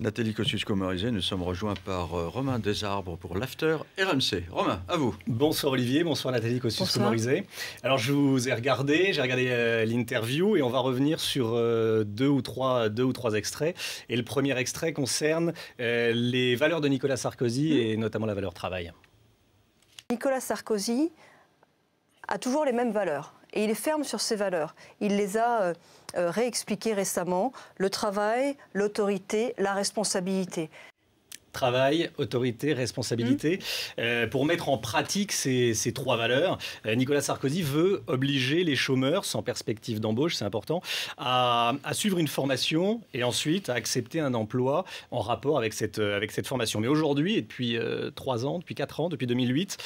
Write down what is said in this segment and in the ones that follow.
Nathalie Kosciusko-Morizet, nous sommes rejoints par Romain Desarbres pour l'After RMC. Romain, à vous. Bonsoir Olivier, bonsoir Nathalie Kosciusko-Morizet. Alors j'ai regardé l'interview et on va revenir sur deux ou trois extraits. Et le premier extrait concerne les valeurs de Nicolas Sarkozy et notamment la valeur travail. Nicolas Sarkozy a toujours les mêmes valeurs. Et il est ferme sur ses valeurs. Il les a réexpliquées récemment. Le travail, l'autorité, la responsabilité. Travail, autorité, responsabilité. Pour mettre en pratique ces trois valeurs, Nicolas Sarkozy veut obliger les chômeurs, sans perspective d'embauche, c'est important, à suivre une formation et ensuite à accepter un emploi en rapport avec cette formation. Mais aujourd'hui, et depuis 3 ans, depuis 4 ans, depuis 2008,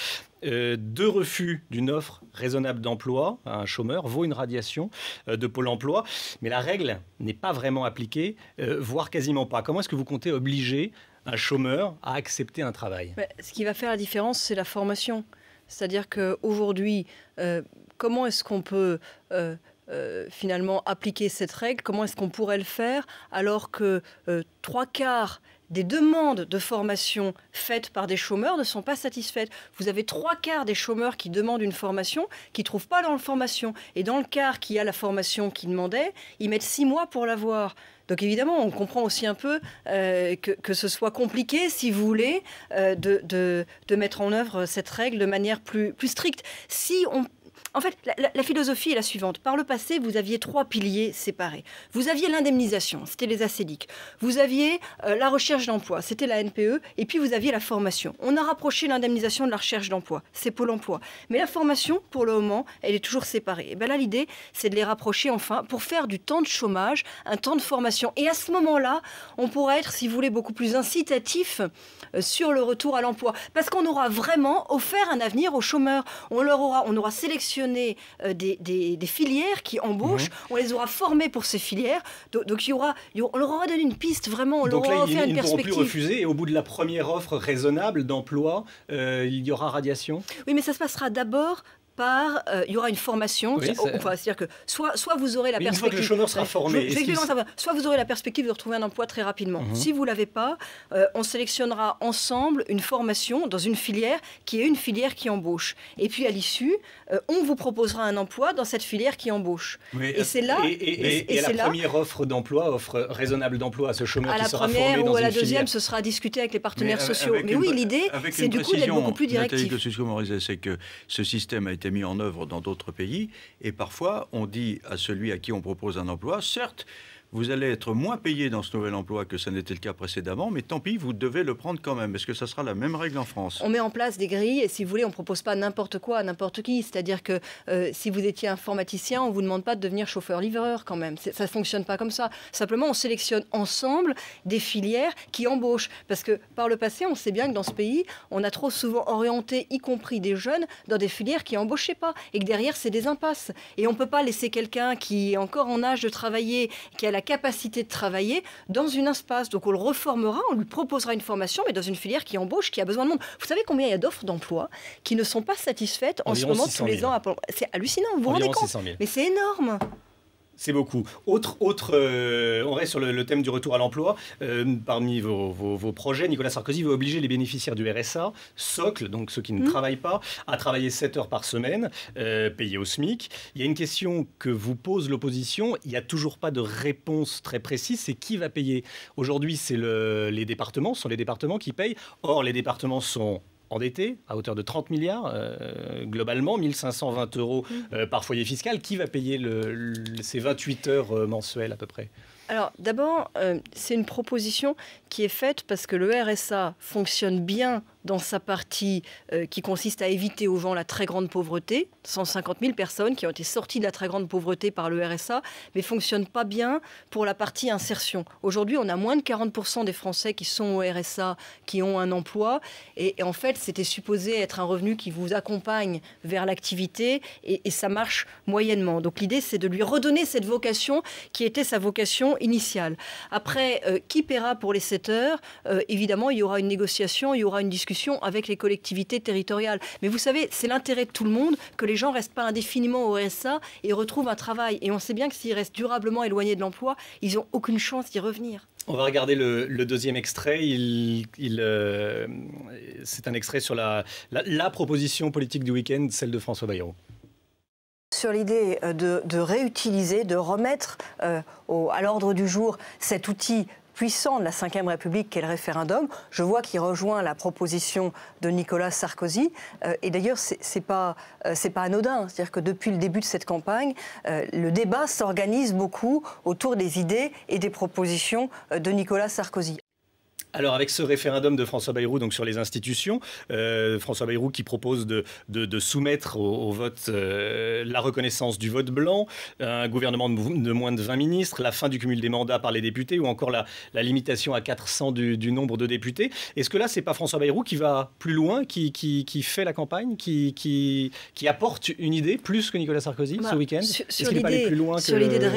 2 refus d'une offre raisonnable d'emploi à un chômeur vaut une radiation de Pôle emploi. Mais la règle n'est pas vraiment appliquée, voire quasiment pas. Comment est-ce que vous comptez obliger un chômeur à accepter un travail? Ce qui va faire la différence, c'est la formation. C'est-à-dire qu'aujourd'hui, comment est-ce qu'on peut finalement appliquer cette règle? Comment est-ce qu'on pourrait le faire alors que 3/4 des demandes de formation faites par des chômeurs ne sont pas satisfaites. Vous avez 3/4 des chômeurs qui demandent une formation, qui ne trouvent pas dans la formation. Et dans le quart qui a la formation qu'ils demandaient, ils mettent 6 mois pour l'avoir. Donc évidemment, on comprend aussi un peu que ce soit compliqué, si vous voulez, de mettre en œuvre cette règle de manière plus stricte. En fait, la philosophie est la suivante. Par le passé, vous aviez 3 piliers séparés. Vous aviez l'indemnisation, c'était les ACEDIC. Vous aviez la recherche d'emploi, c'était la NPE. Et puis, vous aviez la formation. On a rapproché l'indemnisation de la recherche d'emploi. C'est Pôle emploi. Mais la formation, pour le moment, elle est toujours séparée. Et bien là, l'idée, c'est de les rapprocher enfin pour faire du temps de chômage un temps de formation. Et à ce moment-là, on pourra être, si vous voulez, beaucoup plus incitatif sur le retour à l'emploi. Parce qu'on aura vraiment offert un avenir aux chômeurs. On aura sélectionné des filières qui embauchent, on les aura formés pour ces filières, donc on leur aura donné une piste, vraiment, on leur aura offert une perspective. Ils ne pourront plus refuser, et au bout de la première offre raisonnable d'emploi, il y aura radiation? Oui, mais ça se passera d'abord par, il y aura une formation, oui, c'est-à-dire que soit vous aurez la perspective... Une fois que le chômeur sera formé... Soit vous aurez la perspective de retrouver un emploi très rapidement. Si vous ne l'avez pas, on sélectionnera ensemble une formation dans une filière qui est une filière qui embauche. Et puis à l'issue, on vous proposera un emploi dans cette filière qui embauche. Mais et c'est là... Et la première offre d'emploi, offre raisonnable d'emploi à ce chômeur qui sera formé dans une filière. À la première ou à la deuxième, ce sera discuté avec les partenaires sociaux. Mais oui, l'idée, c'est du coup d'être beaucoup plus directif. Nathalie Kosciusko-Morizet, c'est que ce système a été mis en œuvre dans d'autres pays, et parfois on dit à celui à qui on propose un emploi, certes, vous allez être moins payé dans ce nouvel emploi que ça n'était le cas précédemment, mais tant pis, vous devez le prendre quand même. Est-ce que ça sera la même règle en France? On met en place des grilles, et si vous voulez, on ne propose pas n'importe quoi à n'importe qui. C'est-à-dire que si vous étiez informaticien, on ne vous demande pas de devenir chauffeur-livreur quand même. Ça ne fonctionne pas comme ça. Simplement, on sélectionne ensemble des filières qui embauchent. Parce que par le passé, on sait bien que dans ce pays, on a trop souvent orienté, y compris des jeunes, dans des filières qui n'embauchaient pas. Et que derrière, c'est des impasses. Et on ne peut pas laisser quelqu'un qui est encore en âge de travailler, qui a la capacité de travailler dans une impasse. Donc on le reformera, on lui proposera une formation, mais dans une filière qui embauche, qui a besoin de monde. Vous savez combien il y a d'offres d'emploi qui ne sont pas satisfaites en ce moment tous les ans? C'est hallucinant, vous vous rendez compte? Mais c'est énorme. C'est beaucoup. On reste sur le thème du retour à l'emploi. Parmi vos projets, Nicolas Sarkozy veut obliger les bénéficiaires du RSA, socle, donc ceux qui ne travaillent pas, à travailler 7 heures par semaine, payés au SMIC. Il y a une question que vous pose l'opposition. Il n'y a toujours pas de réponse très précise. C'est qui va payer? Aujourd'hui, c'est les départements. Ce sont les départements qui payent. Or, les départements sont endettés à hauteur de 30 milliards, globalement, 1 520 € par foyer fiscal. Qui va payer ces 28 heures mensuelles à peu près? Alors d'abord, c'est une proposition qui est faite parce que le RSA fonctionne bien dans sa partie qui consiste à éviter aux gens la très grande pauvreté. 150 000 personnes qui ont été sorties de la très grande pauvreté par le RSA, mais ne fonctionne pas bien pour la partie insertion. Aujourd'hui, on a moins de 40% des Français qui sont au RSA, qui ont un emploi. Et en fait, c'était supposé être un revenu qui vous accompagne vers l'activité et ça marche moyennement. Donc l'idée, c'est de lui redonner cette vocation qui était sa vocation initiale. Après, qui paiera pour les 7 heures? Évidemment, il y aura une négociation, il y aura une discussion discussion avec les collectivités territoriales. Mais vous savez, c'est l'intérêt de tout le monde que les gens ne restent pas indéfiniment au RSA et retrouvent un travail. Et on sait bien que s'ils restent durablement éloignés de l'emploi, ils n'ont aucune chance d'y revenir. On va regarder le deuxième extrait. C'est un extrait sur la proposition politique du week-end, celle de François Bayrou. Sur l'idée de réutiliser, de remettre à l'ordre du jour cet outil puissant de la Ve République qu'est le référendum. Je vois qu'il rejoint la proposition de Nicolas Sarkozy. Et d'ailleurs, c'est pas anodin. C'est-à-dire que depuis le début de cette campagne, le débat s'organise beaucoup autour des idées et des propositions de Nicolas Sarkozy. Alors avec ce référendum de François Bayrou donc sur les institutions, François Bayrou qui propose de soumettre au vote la reconnaissance du vote blanc, un gouvernement de moins de 20 ministres, la fin du cumul des mandats par les députés ou encore la limitation à 400 du nombre de députés. Est-ce que là c'est pas François Bayrou qui va plus loin, qui fait la campagne, qui apporte une idée plus que Nicolas Sarkozy ce week-end? Est-ce qu'il n'est pas allé plus loin que l'idée de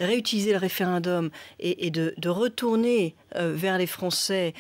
réutiliser le référendum et de retourner vers les Français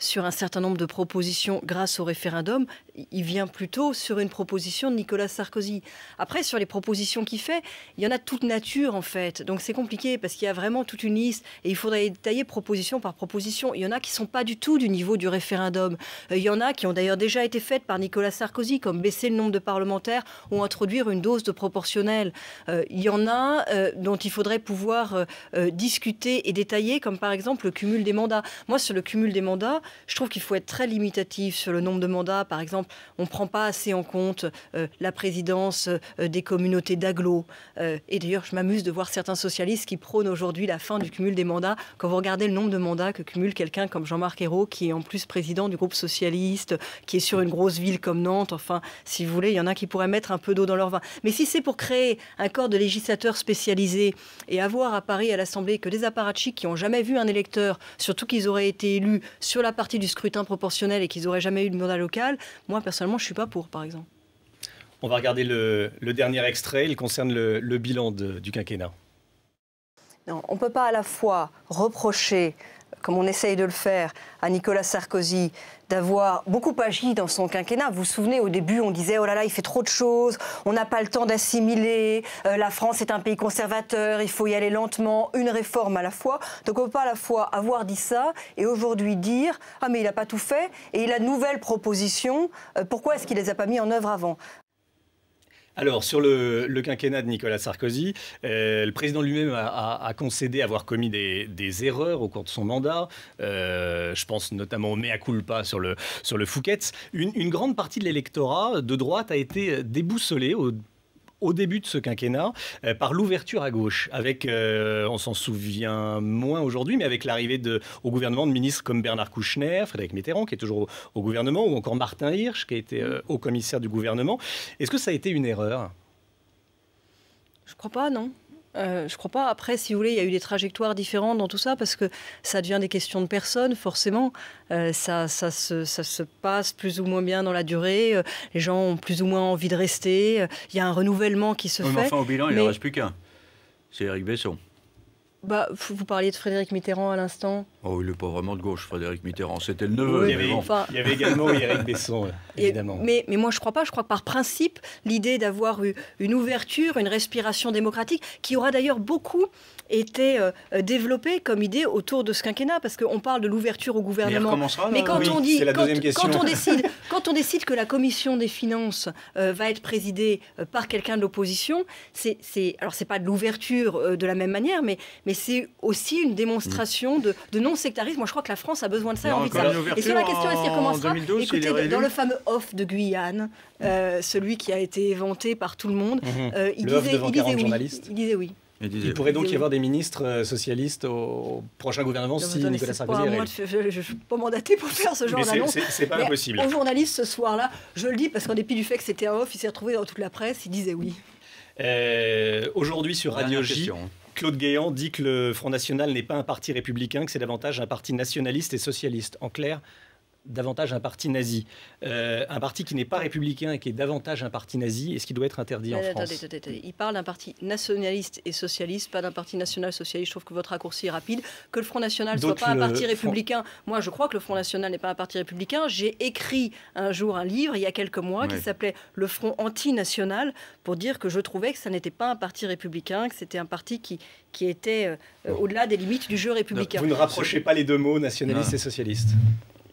sur un certain nombre de propositions grâce au référendum, il vient plutôt sur une proposition de Nicolas Sarkozy. Après, sur les propositions qu'il fait, il y en a de toute nature en fait. Donc c'est compliqué parce qu'il y a vraiment toute une liste et il faudrait détailler proposition par proposition. Il y en a qui ne sont pas du tout du niveau du référendum. Il y en a qui ont d'ailleurs déjà été faites par Nicolas Sarkozy, comme baisser le nombre de parlementaires ou introduire une dose de proportionnelle. Il y en a dont il faudrait pouvoir discuter et détailler, comme par exemple le cumul des mandats. Moi, sur le cumul des mandats, je trouve qu'il faut être très limitatif sur le nombre de mandats. Par exemple, on ne prend pas assez en compte la présidence des communautés d'agglo. Et d'ailleurs, je m'amuse de voir certains socialistes qui prônent aujourd'hui la fin du cumul des mandats. Quand vous regardez le nombre de mandats que cumule quelqu'un comme Jean-Marc Ayrault, qui est en plus président du groupe socialiste, qui est sur une grosse ville comme Nantes, enfin, si vous voulez, il y en a qui pourraient mettre un peu d'eau dans leur vin. Mais si c'est pour créer un corps de législateurs spécialisés et avoir à Paris, à l'Assemblée, que des apparatchiks qui n'ont jamais vu un électeur, surtout qu'ils auraient été élus sur la partie du scrutin proportionnel et qu'ils n'auraient jamais eu de mandat local, moi, personnellement, je ne suis pas pour, par exemple. On va regarder le dernier extrait. Il concerne le bilan du quinquennat. Non, on ne peut pas à la fois reprocher, comme on essaye de le faire, à Nicolas Sarkozy d'avoir beaucoup agi dans son quinquennat. Vous vous souvenez, au début, on disait « Oh là là, il fait trop de choses, on n'a pas le temps d'assimiler, la France est un pays conservateur, il faut y aller lentement, une réforme à la fois ». Donc on ne peut pas à la fois avoir dit ça et aujourd'hui dire « Ah mais il n'a pas tout fait et il a de nouvelles propositions, pourquoi est-ce qu'il ne les a pas mis en œuvre avant ?» Alors, sur le quinquennat de Nicolas Sarkozy, le président lui-même a concédé avoir commis des erreurs au cours de son mandat. Je pense notamment au mea culpa sur le Fouquet's. Une grande partie de l'électorat de droite a été déboussolée au début de ce quinquennat par l'ouverture à gauche, avec, on s'en souvient moins aujourd'hui, mais avec l'arrivée au gouvernement de ministres comme Bernard Kouchner, Frédéric Mitterrand, qui est toujours au gouvernement, ou encore Martin Hirsch, qui a été haut commissaire du gouvernement. Est-ce que ça a été une erreur? Je ne crois pas, non. Je ne crois pas. Après, si vous voulez, il y a eu des trajectoires différentes dans tout ça parce que ça devient des questions de personnes, forcément. Ça se passe plus ou moins bien dans la durée. Les gens ont plus ou moins envie de rester. Il y a un renouvellement qui se fait. Mais enfin, au bilan, il n'en reste plus qu'un. C'est Éric Besson. Bah, vous parliez de Frédéric Mitterrand à l'instant. Oh, il n'est pas vraiment de gauche, Frédéric Mitterrand. C'était le neveu. Oui, il y avait également Éric Besson, évidemment. Mais moi, je ne crois pas. Je crois que par principe, l'idée d'avoir une ouverture, une respiration démocratique, qui aura d'ailleurs beaucoup été développée comme idée autour de ce quinquennat, parce qu'on parle de l'ouverture au gouvernement. Mais quand oui, on dit, quand on décide que la commission des finances va être présidée par quelqu'un de l'opposition, alors c'est pas de l'ouverture de la même manière, mais c'est aussi une démonstration de non-sectarisme. Moi, je crois que la France a besoin de ça. Non, envie de ça. Et sur la question, est-ce qu'il recommencera? 2012, écoutez, dans le fameux off de Guyane, celui qui a été éventé par tout le monde, il disait oui. Il pourrait donc y avoir des ministres socialistes au prochain gouvernement si Nicolas Sarkozy est réélu. Je ne suis pas mandaté pour faire ce genre d'annonce. C'est pas impossible. Aux journalistes ce soir-là, je le dis parce qu'en dépit du fait que c'était un off, il s'est retrouvé dans toute la presse, il disait oui. Aujourd'hui sur Radio J, Claude Guéant dit que le Front National n'est pas un parti républicain, que c'est davantage un parti nationaliste et socialiste. En clair, davantage un parti nazi. Un parti qui n'est pas républicain et qui est davantage un parti nazi, est-ce qu'il doit être interdit en France? Attendez. Il parle d'un parti nationaliste et socialiste, pas d'un parti national-socialiste. Je trouve que votre raccourci est rapide. Que le Front National ne soit pas un parti républicain. Moi, je crois que le Front National n'est pas un parti républicain. J'ai écrit un jour un livre, il y a quelques mois, qui s'appelait « Le Front anti-national » pour dire que je trouvais que ça n'était pas un parti républicain, que c'était un parti qui était au-delà des limites du jeu républicain. Donc, vous ne rapprochez pas les deux mots, nationaliste et socialiste.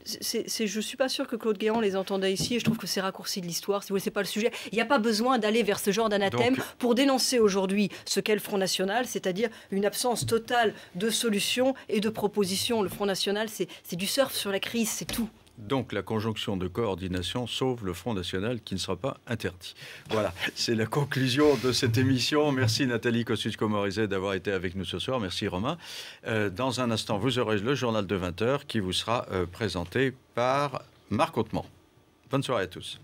Je ne suis pas sûre que Claude Guéant les entendait ici et je trouve que c'est raccourci de l'histoire. Si vous voulez, c'est pas le sujet. Il n'y a pas besoin d'aller vers ce genre d'anathème pour dénoncer aujourd'hui ce qu'est le Front National, c'est-à-dire une absence totale de solutions et de propositions. Le Front National, c'est du surf sur la crise, c'est tout. Donc la conjonction de coordination sauve le Front National qui ne sera pas interdit. Voilà, c'est la conclusion de cette émission. Merci Nathalie Kosciusko-Morizet d'avoir été avec nous ce soir. Merci Romain. Dans un instant, vous aurez le journal de 20h qui vous sera présenté par Marc Hautemans. Bonne soirée à tous.